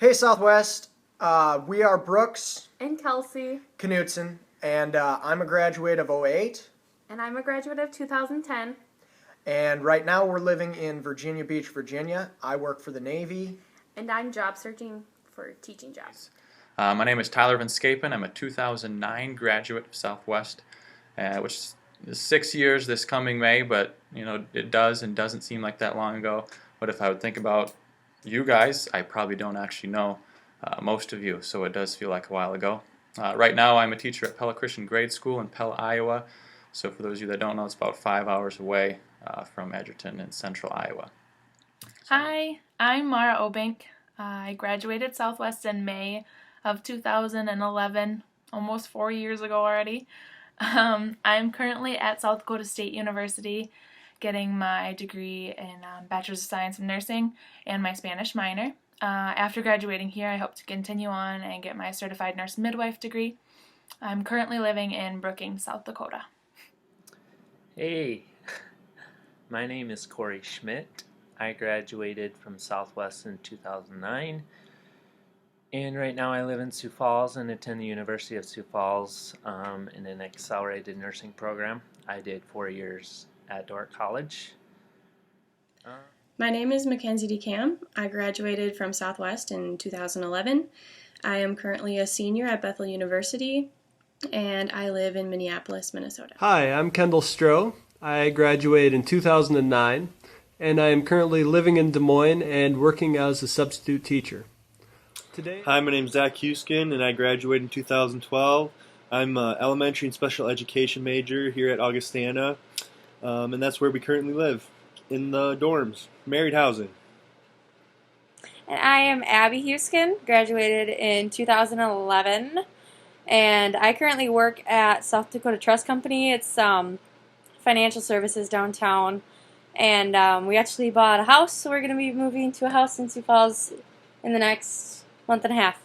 Hey Southwest, we are Brooks And Kelsey. Knutson, and I'm a graduate of '08, And I'm a graduate of 2010. and right now we're living in Virginia Beach, Virginia. I work for the Navy. And I'm job searching for teaching jobs. My name is Tyler Van Scapen. I'm a 2009 graduate of Southwest, which is 6 years this coming May, but it does and doesn't seem like that long ago. But if I would think about you guys, I probably don't actually know most of you, so it does feel like a while ago. Right now I'm a teacher at Pella Christian Grade School in Pella, Iowa. So for those of you that don't know, it's about 5 hours away from Edgerton in central Iowa. Hi, I'm Mara Obank. I graduated Southwest in May of 2011, almost 4 years ago already. I'm currently at South Dakota State University getting my degree in Bachelor's of Science in Nursing and my Spanish minor. After graduating here, I hope to continue on and get my Certified Nurse Midwife degree. I'm currently living in Brookings, South Dakota. Hey, my name is Corey Schmidt. I graduated from Southwest in 2009, and right now I live in Sioux Falls and attend the University of Sioux Falls in an accelerated nursing program. I did 4 years at Dordt College. My name is Mackenzie DeCam. I graduated from Southwest in 2011. I am currently a senior at Bethel University, and I live in Minneapolis, Minnesota. Hi, I'm Kendall Stroh. I graduated in 2009, and I am currently living in Des Moines and working as a substitute teacher. Hi, my name is Zach Huskin, and I graduated in 2012. I'm an elementary and special education major here at Augustana, and that's where we currently live, in the dorms, married housing. And I am Abby Huskin, graduated in 2011, and I currently work at South Dakota Trust Company. It's financial services downtown, and we actually bought a house, so we're going to be moving to a house in Sioux Falls in the next month and a half.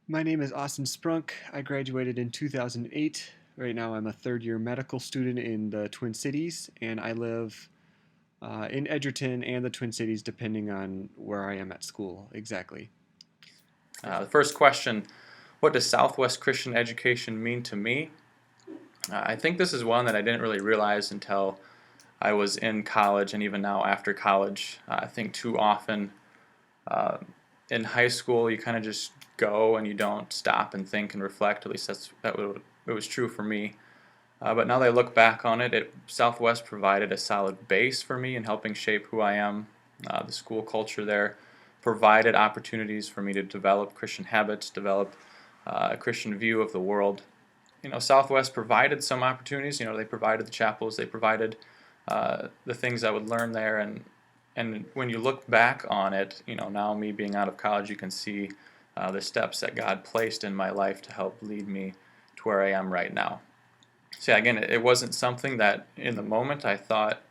My name is Austin Sprunk. I graduated in 2008. Right now I'm a third-year medical student in the Twin Cities, and I live in Edgerton and the Twin Cities, depending on where I am at school exactly. The first question, what does Southwest Christian education mean to me? I think this is one that I didn't really realize until I was in college and even now after college. I think too often in high school you kind of just go and you don't stop and think and reflect. At least it was true for me. But now that I look back on it, Southwest provided a solid base for me in helping shape who I am. The school culture there provided opportunities for me to develop Christian habits, develop a Christian view of the world. Southwest provided some opportunities. They provided the chapels, they provided the things I would learn there, and when you look back on it, now me being out of college, you can see the steps that God placed in my life to help lead me to where I am right now. So yeah, again, it wasn't something that in the moment I thought,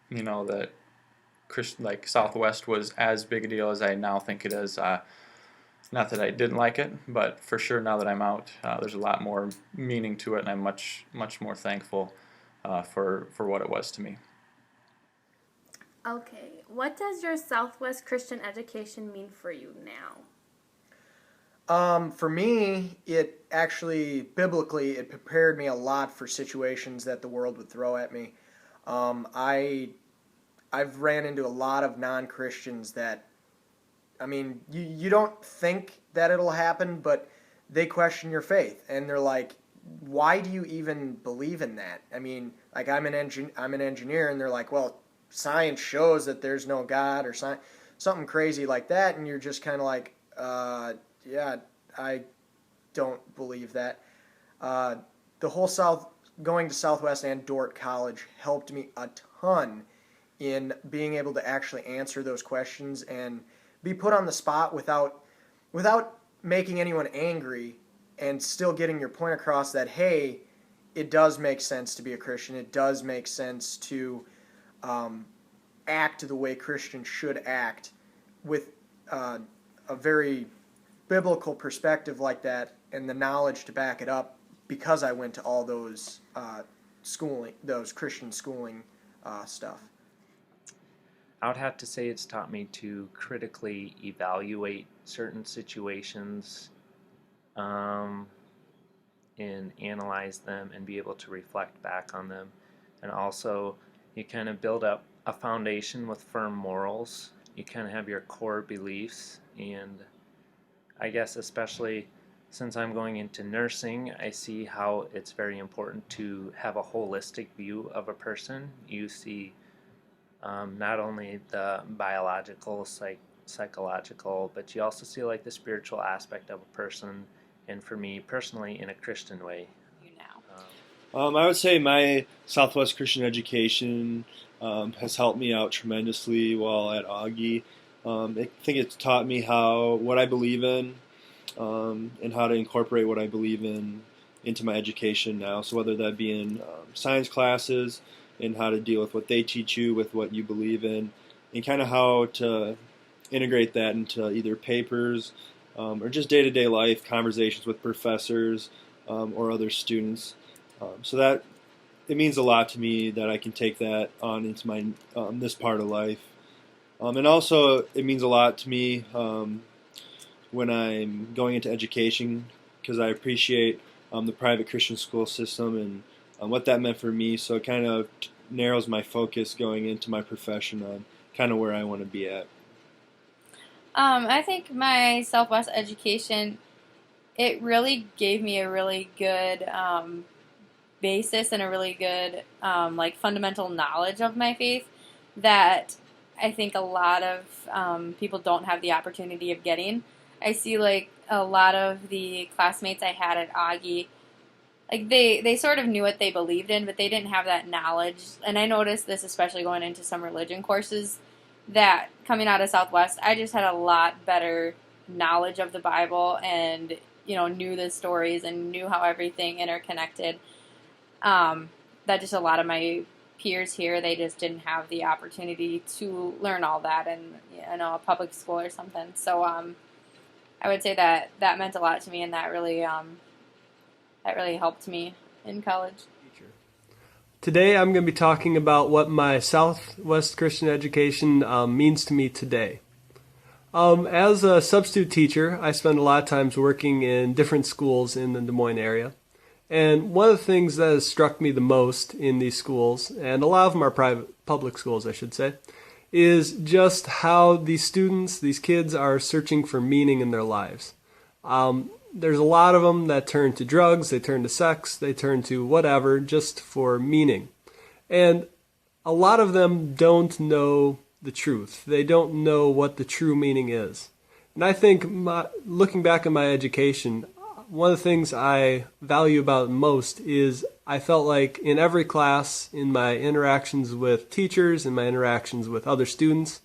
that Southwest was as big a deal as I now think it is. Not that I didn't like it, but for sure now that I'm out, there's a lot more meaning to it, and I'm much, much more thankful for what it was to me. Okay, what does your Southwest Christian education mean for you now? For me, it actually, biblically, it prepared me a lot for situations that the world would throw at me. I've ran into a lot of non-Christians that, you don't think that it'll happen, but they question your faith, and they're like, why do you even believe in that? I'm an engineer, and they're like, well, science shows that there's no God, or something crazy like that, and you're just kind of like, yeah, I don't believe that. The whole going to Southwest and Dordt College helped me a ton in being able to actually answer those questions and be put on the spot without making anyone angry, and still getting your point across that, hey, it does make sense to be a Christian. It does make sense to act the way Christians should act with a very biblical perspective like that, and the knowledge to back it up, because I went to all those schooling, those Christian schooling stuff. I would have to say it's taught me to critically evaluate certain situations, and analyze them and be able to reflect back on them. And also, you kind of build up a foundation with firm morals. You kind of have your core beliefs, and I guess especially since I'm going into nursing, I see how it's very important to have a holistic view of a person. You see not only the biological, psychological, but you also see like the spiritual aspect of a person, and for me personally, in a Christian way. I would say my Southwest Christian education has helped me out tremendously while at Augie. I think it's taught me what I believe in, and how to incorporate what I believe in into my education now. So whether that be in science classes, and how to deal with what they teach you with what you believe in, and kind of how to integrate that into either papers or just day-to-day life conversations with professors or other students. So that it means a lot to me that I can take that on into my this part of life. And also it means a lot to me when I'm going into education, because I appreciate the private Christian school system and what that meant for me. So it kind of narrows my focus going into my profession on kind of where I want to be at. I think my Southwest education, it really gave me a really good basis and a really good like fundamental knowledge of my faith that I think a lot of people don't have the opportunity of getting. I see like a lot of the classmates I had at Augie, like they sort of knew what they believed in, but they didn't have that knowledge. And I noticed this especially going into some religion courses, that coming out of Southwest, I just had a lot better knowledge of the Bible and, knew the stories and knew how everything interconnected. That just a lot of my peers here, they just didn't have the opportunity to learn all that in, a public school or something. So I would say that meant a lot to me, and that really helped me in college. Today I'm going to be talking about what my Southwest Christian education means to me today. As a substitute teacher, I spend a lot of times working in different schools in the Des Moines area. And one of the things that has struck me the most in these schools, and a lot of them are public schools I should say, is just how these students, these kids are searching for meaning in their lives. There's a lot of them that turn to drugs, they turn to sex, they turn to whatever just for meaning. And a lot of them don't know the truth. They don't know what the true meaning is. And I think looking back at my education, one of the things I value about it most is I felt like in every class, in my interactions with teachers, in my interactions with other students,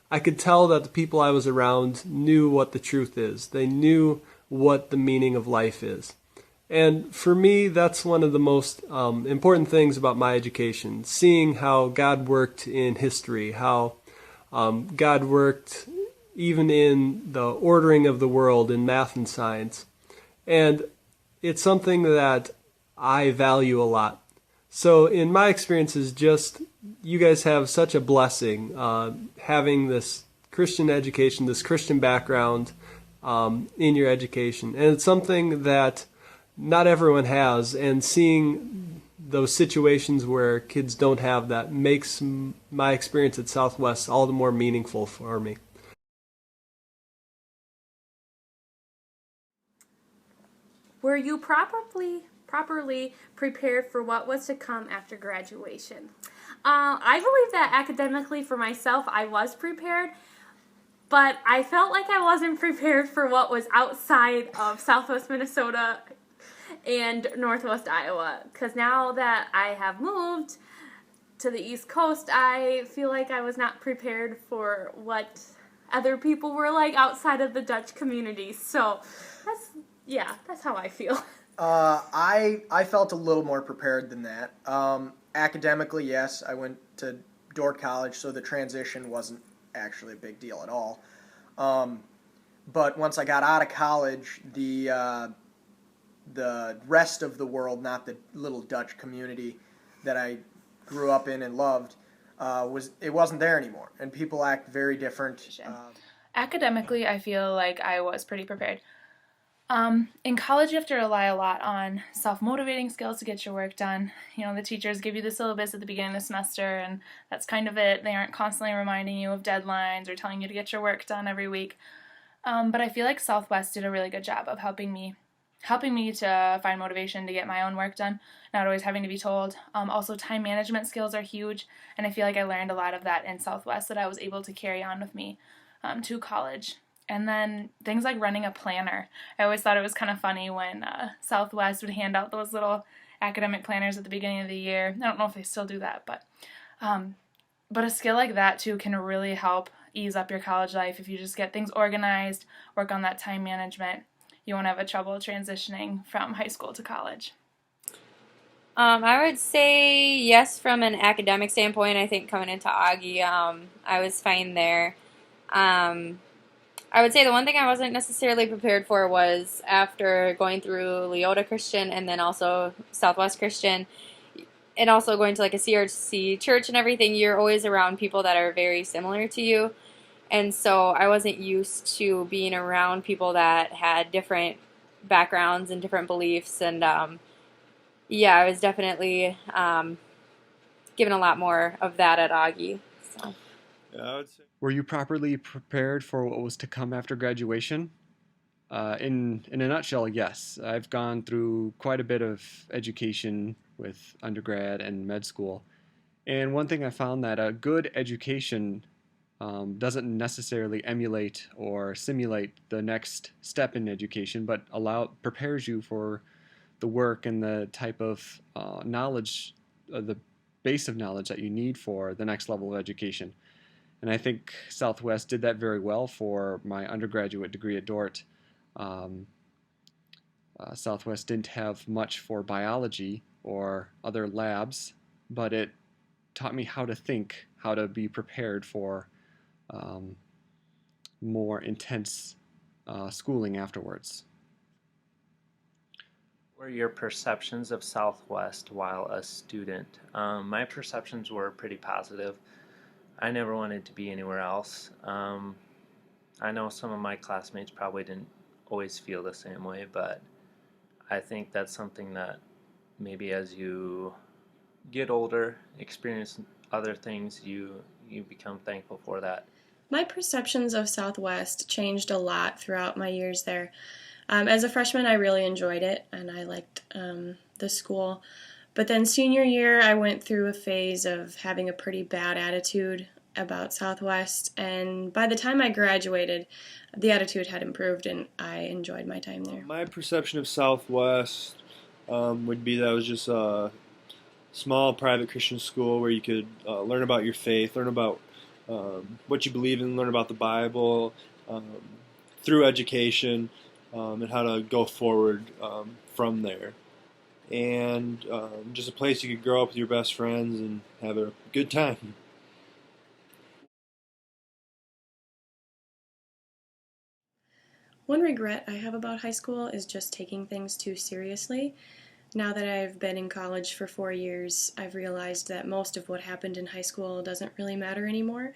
I could tell that the people I was around knew what the truth is. They knew what the meaning of life is. And for me, that's one of the most important things about my education, seeing how God worked in history, how God worked even in the ordering of the world in math and science. And it's something that I value a lot. So in my experiences, just you guys have such a blessing having this Christian education, this Christian background in your education. And it's something that not everyone has, and seeing those situations where kids don't have that makes my experience at Southwest all the more meaningful for me. Were you properly prepared for what was to come after graduation? I believe that academically for myself, I was prepared, but I felt like I wasn't prepared for what was outside of Southwest Minnesota and Northwest Iowa. Because now that I have moved to the East Coast, I feel like I was not prepared for what other people were like outside of the Dutch community. So that's how I feel. I felt a little more prepared than that. Academically, yes, I went to Dordt College, so the transition wasn't actually a big deal at all. But once I got out of college, the rest of the world, not the little Dutch community that I grew up in and loved, it wasn't there anymore, and people act very different. Academically, I feel like I was pretty prepared. In college, you have to rely a lot on self-motivating skills to get your work done. You know, the teachers give you the syllabus at the beginning of the semester, and that's kind of it. They aren't constantly reminding you of deadlines or telling you to get your work done every week. But I feel like Southwest did a really good job of helping me to find motivation to get my own work done, not always having to be told. Also, time management skills are huge, and I feel like I learned a lot of that in Southwest that I was able to carry on with me to college. And then things like running a planner. I always thought it was kind of funny when Southwest would hand out those little academic planners at the beginning of the year. I don't know if they still do that, but a skill like that too can really help ease up your college life. If you just get things organized, work on that time management, you won't have a trouble transitioning from high school to college. I would say yes from an academic standpoint. I think coming into Augie, I was fine there. I would say the one thing I wasn't necessarily prepared for was after going through Leota Christian and then also Southwest Christian and also going to like a CRC church and everything, you're always around people that are very similar to you. And so I wasn't used to being around people that had different backgrounds and different beliefs. And yeah, I was definitely given a lot more of that at Augie. So. Yeah, I would say. Were you properly prepared for what was to come after graduation? In a nutshell, yes. I've gone through quite a bit of education with undergrad and med school. And one thing I found that a good education doesn't necessarily emulate or simulate the next step in education, but prepares you for the work and the type of knowledge, the base of knowledge that you need for the next level of education. And I think Southwest did that very well for my undergraduate degree at Dordt. Southwest didn't have much for biology or other labs, but it taught me how to think, how to be prepared for more intense schooling afterwards. What were your perceptions of Southwest while a student? My perceptions were pretty positive. I never wanted to be anywhere else. I know some of my classmates probably didn't always feel the same way, but I think that's something that maybe as you get older, experience other things, you become thankful for that. My perceptions of Southwest changed a lot throughout my years there. As a freshman, I really enjoyed it, and I liked the school. But then senior year, I went through a phase of having a pretty bad attitude about Southwest, and by the time I graduated, the attitude had improved, and I enjoyed my time there. My perception of Southwest would be that it was just a small private Christian school where you could learn about your faith, learn about what you believe in, learn about the Bible through education, and how to go forward from there. And just a place you could grow up with your best friends and have a good time. One regret I have about high school is just taking things too seriously. Now that I've been in college for 4 years, I've realized that most of what happened in high school doesn't really matter anymore.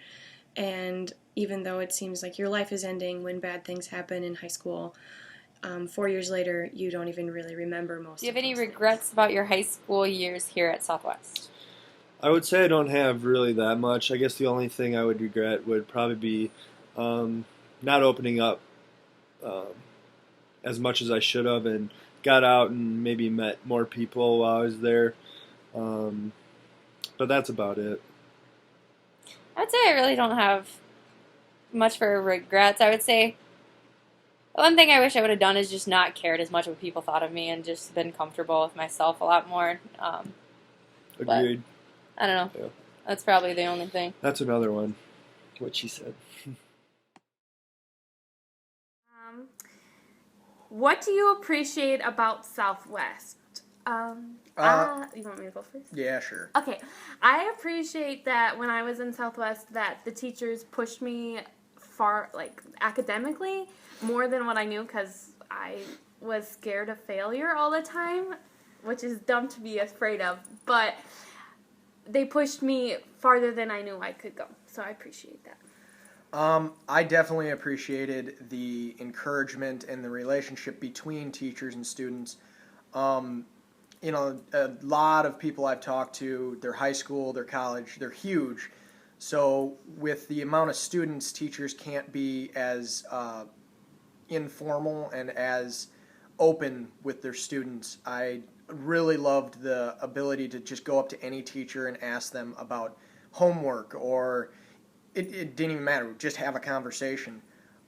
And even though it seems like your life is ending when bad things happen in high school, 4 years later, you don't even really remember most of them. Do you have any regrets about your high school years here at Southwest? I would say I don't have really that much. I guess the only thing I would regret would probably be not opening up as much as I should have and got out and maybe met more people while I was there. But that's about it. I'd say I really don't have much for regrets. I would say the one thing I wish I would have done is just not cared as much what people thought of me and just been comfortable with myself a lot more. Agreed. I don't know. Yeah. That's probably the only thing. That's another one. What she said. What do you appreciate about Southwest? You want me to go first? Yeah, sure. Okay. I appreciate that when I was in Southwest that the teachers pushed me far, like, academically more than what I knew because I was scared of failure all the time, which is dumb to be afraid of. But they pushed me farther than I knew I could go. So I appreciate that. I definitely appreciated the encouragement and the relationship between teachers and students. You know, a lot of people I've talked to, their high school, their college, they're huge. So with the amount of students, teachers can't be as informal and as open with their students. I really loved the ability to just go up to any teacher and ask them about homework, or it didn't even matter, just have a conversation.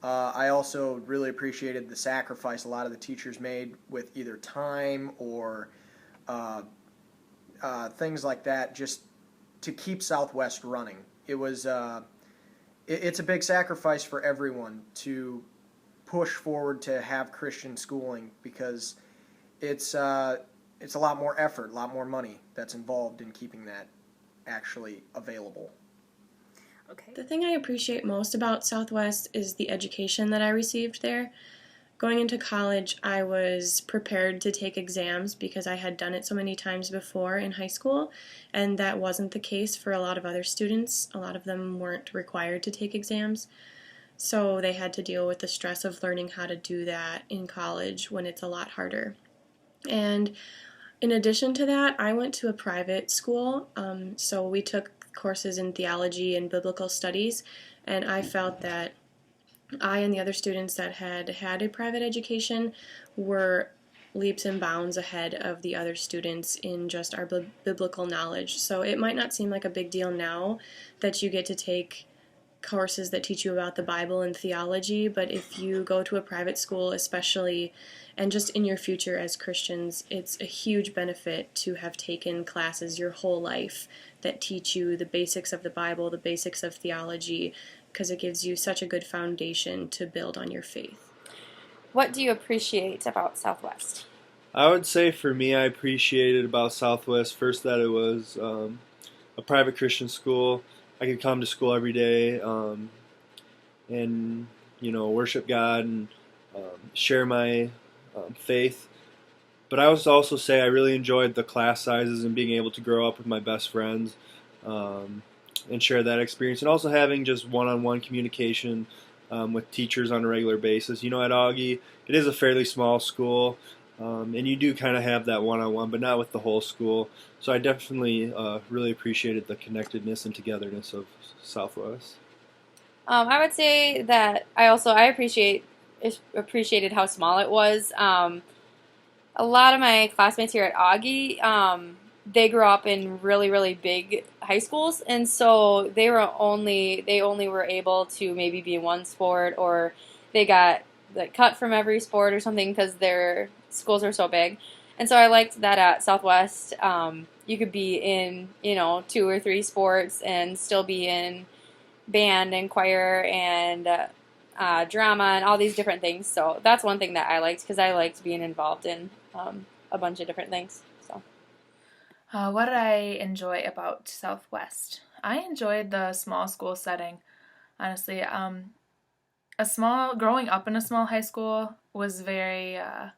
I also really appreciated the sacrifice a lot of the teachers made with either time or things like that, just to keep Southwest running. It was it's a big sacrifice for everyone to push forward to have Christian schooling, because it's a lot more effort, a lot more money that's involved in keeping that actually available. Okay. The thing I appreciate most about Southwest is the education that I received there. Going into college, I was prepared to take exams because I had done it so many times before in high school, and that wasn't the case for a lot of other students. A lot of them weren't required to take exams, so they had to deal with the stress of learning how to do that in college when it's a lot harder. And in addition to that, I went to a private school, so we took courses in theology and biblical studies, and I felt that I and the other students that had had a private education were leaps and bounds ahead of the other students in just our biblical knowledge. So it might not seem like a big deal now that you get to take courses that teach you about the Bible and theology, but if you go to a private school especially, and just in your future as Christians, it's a huge benefit to have taken classes your whole life that teach you the basics of the Bible, the basics of theology, because it gives you such a good foundation to build on your faith. What do you appreciate about Southwest? I would say for me, I appreciated about Southwest first that it was a private Christian school. I could come to school every day and worship God and share my faith. But I would also say I really enjoyed the class sizes and being able to grow up with my best friends and share that experience, and also having just one-on-one communication with teachers on a regular basis. You know, at Augie, it is a fairly small school, and you do kind of have that one-on-one, but not with the whole school. So I definitely really appreciated the connectedness and togetherness of Southwest. I would say that I appreciated how small it was. A lot of my classmates here at Augie, they grew up in really, really big high schools, and so they only were able to maybe be in one sport, or they got cut from every sport or something because their schools are so big. And so I liked that at Southwest, you could be in 2 or 3 sports and still be in band and choir and drama and all these different things. So that's one thing that I liked, because I liked being involved in a bunch of different things. So, what did I enjoy about Southwest? I enjoyed the small school setting. Honestly, growing up in a small high school was very, I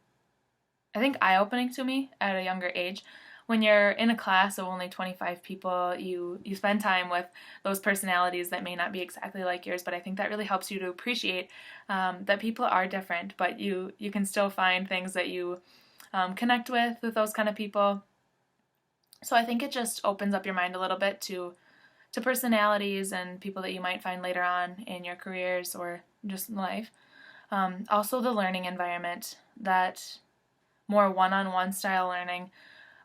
think, eye-opening to me at a younger age. When you're in a class of only 25 people, you spend time with those personalities that may not be exactly like yours, but I think that really helps you to appreciate that people are different, but you can still find things that you connect with those kind of people. So I think it just opens up your mind a little bit to personalities and people that you might find later on in your careers or just in life. Also the learning environment, that more one-on-one style learning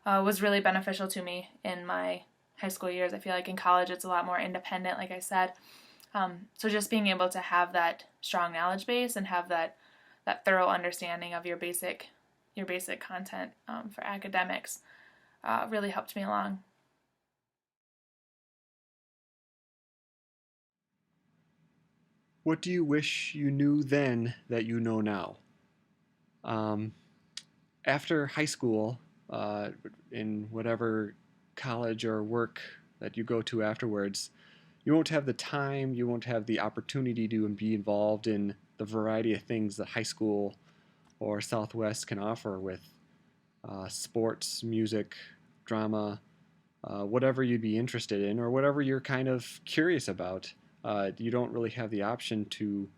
was really beneficial to me in my high school years. I feel like in college it's a lot more independent, like I said. So just being able to have that strong knowledge base and have that thorough understanding of your basic content for academics really helped me along. What do you wish you knew then that you know now? After high school, in whatever college or work that you go to afterwards, you won't have the time, you won't have the opportunity to be involved in the variety of things that high school or Southwest can offer with sports, music, drama, whatever you'd be interested in or whatever you're kind of curious about. You don't really have the option to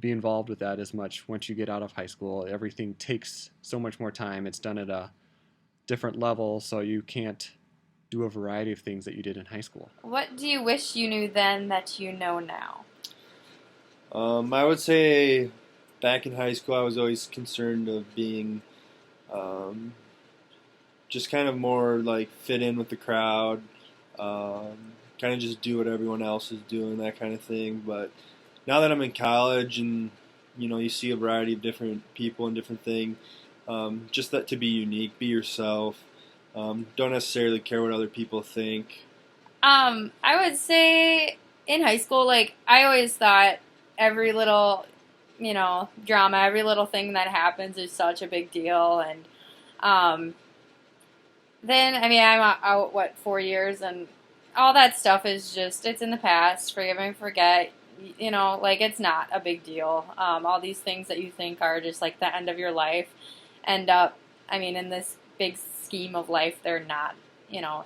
be involved with that as much once you get out of high school. Everything takes so much more time. It's done at a different level, so you can't do a variety of things that you did in high school. What do you wish you knew then that you know now? I would say back in high school, I was always concerned of being just kind of more like fit in with the crowd, kind of just do what everyone else is doing, that kind of thing. But now that I'm in college and you see a variety of different people and different things, just that to be unique, be yourself. Don't necessarily care what other people think. I would say in high school, like, I always thought every little, drama, every little thing that happens is such a big deal. And then, I mean, I'm out, 4 years, and all that stuff is just, it's in the past, forgive and forget. Like, it's not a big deal. All these things that you think are just like the end of your life end up, I mean, in this big scheme of life, they're not,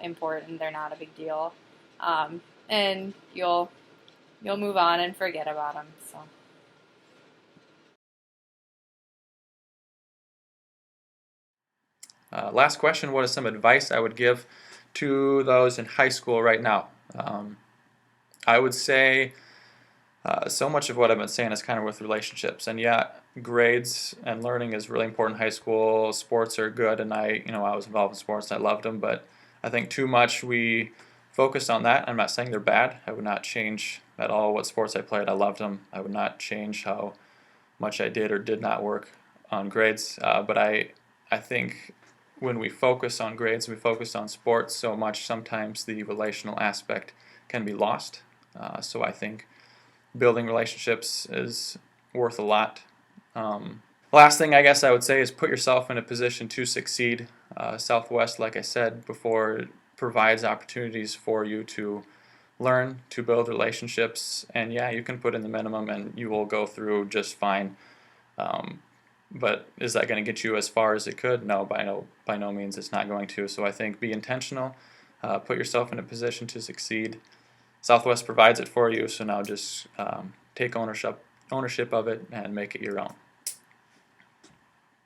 important. They're not a big deal. And you'll move on and forget about them. So. Last question, what is some advice I would give to those in high school right now? I would say so much of what I've been saying is kind of with relationships. And yeah, grades and learning is really important in high school. Sports are good, and I was involved in sports and I loved them, but I think too much we focus on that. I'm not saying they're bad. I would not change at all what sports I played. I loved them. I would not change how much I did or did not work on grades. But I think when we focus on grades, we focus on sports so much, sometimes the relational aspect can be lost. So I think building relationships is worth a lot. Last thing I guess I would say is put yourself in a position to succeed. Southwest, like I said before, provides opportunities for you to learn, to build relationships, and yeah, you can put in the minimum and you will go through just fine. But is that going to get you as far as it could? No, by no means it's not going to. So I think be intentional, put yourself in a position to succeed. Southwest provides it for you, so now just take ownership of it and make it your own.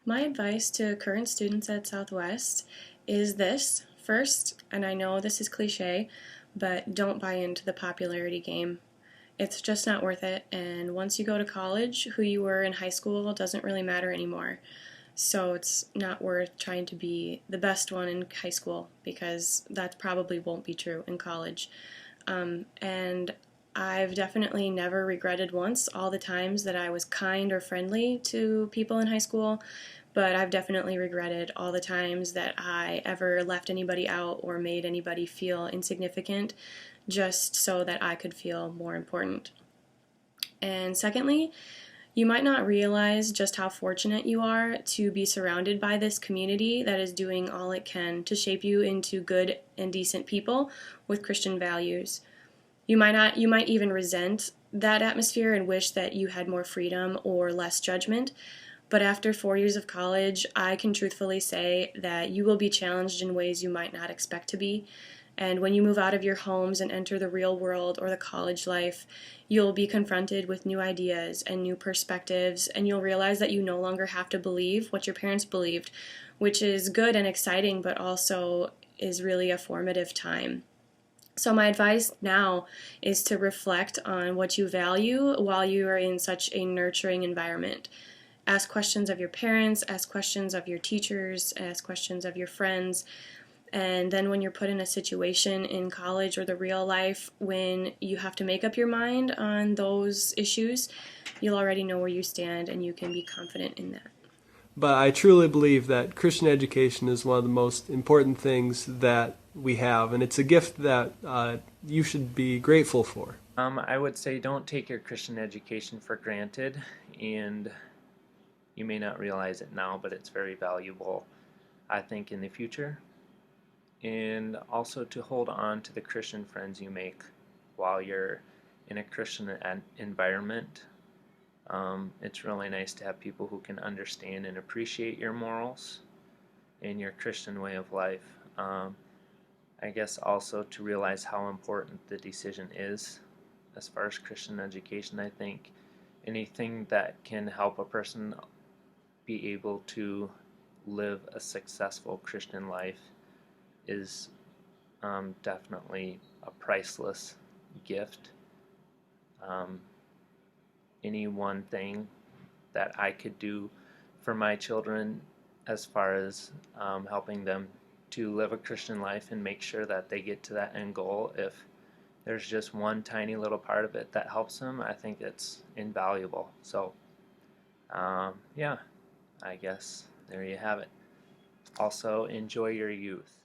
My advice to current students at Southwest is this. First, and I know this is cliche, but don't buy into the popularity game. It's just not worth it, and once you go to college, who you were in high school doesn't really matter anymore. So it's not worth trying to be the best one in high school, because that probably won't be true in college. And I've definitely never regretted once all the times that I was kind or friendly to people in high school, but I've definitely regretted all the times that I ever left anybody out or made anybody feel insignificant just so that I could feel more important. And secondly, you might not realize just how fortunate you are to be surrounded by this community that is doing all it can to shape you into good and decent people with Christian values. You might even resent that atmosphere and wish that you had more freedom or less judgment. But after 4 years of college, I can truthfully say that you will be challenged in ways you might not expect to be. And when you move out of your homes and enter the real world or the college life, you'll be confronted with new ideas and new perspectives, and you'll realize that you no longer have to believe what your parents believed, which is good and exciting, but also is really a formative time. So my advice now is to reflect on what you value while you are in such a nurturing environment. Ask questions of your parents, ask questions of your teachers, ask questions of your friends. And then when you're put in a situation in college or the real life when you have to make up your mind on those issues, you'll already know where you stand and you can be confident in that. But I truly believe that Christian education is one of the most important things that we have, and it's a gift that you should be grateful for. I would say don't take your Christian education for granted, and you may not realize it now, but it's very valuable, I think, in the future. And also to hold on to the Christian friends you make while you're in a Christian environment. It's really nice to have people who can understand and appreciate your morals and your Christian way of life. I guess also to realize how important the decision is as far as Christian education. I think anything that can help a person be able to live a successful Christian life is definitely a priceless gift. Any one thing that I could do for my children as far as helping them to live a Christian life and make sure that they get to that end goal, if there's just one tiny little part of it that helps them, I think it's invaluable. So, yeah, I guess there you have it. Also, enjoy your youth.